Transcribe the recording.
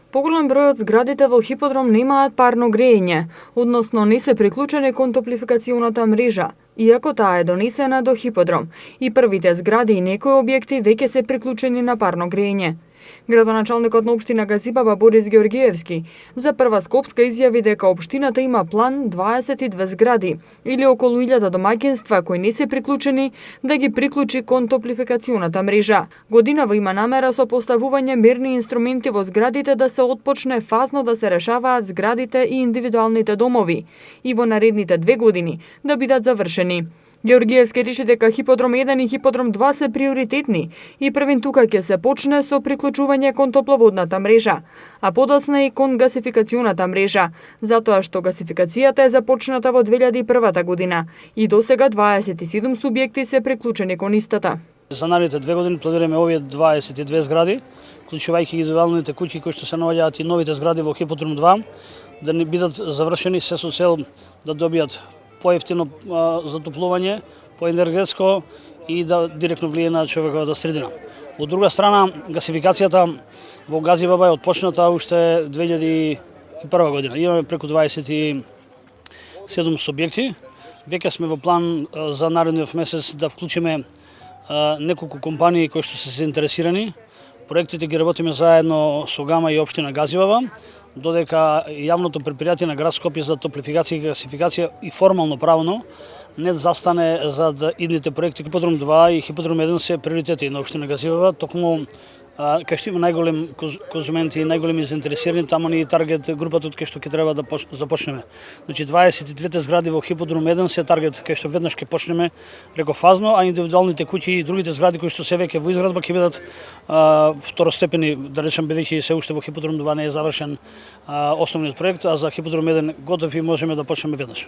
Поголем број од зградите во хиподром немаат парно грејење, односно не се приклучени кон топлификацијоната мрежа, иако таа е донесена до хиподром, и првите згради и некои објекти веќе се приклучени на парно грејење. Градоначалникот на општина Гасипаба Борис Георгиевски за прва Скопска изјави дека општината има план 22 згради или околу 1000 домаќинства кои не се приклучени да ги приклучи кон топлификацијоната мрежа. Годинава има намера со поставување мерни инструменти во зградите да се отпочне фазно да се решаваат зградите и индивидуалните домови и во наредните 2 години да бидат завршени. Георгиевски реши дека хиподром 1 и хиподром 2 се приоритетни и првен тука ќе се почне со приклучување кон топловодната мрежа, а подоцна и кон гасификацијоната мрежа, затоа што гасификацијата е започната во 2001 година и досега 27 субјекти се приклучени кон истата. За наредните 2 години планираме овие 22 згради, вклучувајќи индивидуалните куќи кои што се наоѓаат и новите згради во хиподром 2, да не бидат завршени се со цел да добијат поевтино затоплување, поенергетско и да директно влие на човековата средина. Од друга страна, гасификацијата во Газибаба е отпочната уште 2001 година. Имаме преку 27 субјекти. Веќе сме во план за наредниот месец да вклучиме неколку компании кои што се заинтересирани. Проектите ги работиме заедно со ГАМА и општина Газибаба, додека јавното предпријатие на град Скопје за топлификација и гасификација и формално правно не застане за идните проекти. Хиподром 2 и хиподром 1 се приоритети на општина Газибаба, токму кај што има најголем конзументи и најголеми заинтересирани, таму ни таргет групата од кај што ќе треба да започнеме. Значи 22 згради во хиподром 1 се таргет кај што веднаш ќе почнеме преку фазно, а индивидуалните куќи и другите згради кои што се веќе во изградба ќе бидат второстепени, да речем, бидејќи се уште во хиподром 2 не е завршен основниот проект, а за хиподром 1 готов и можеме да почнеме веднаш.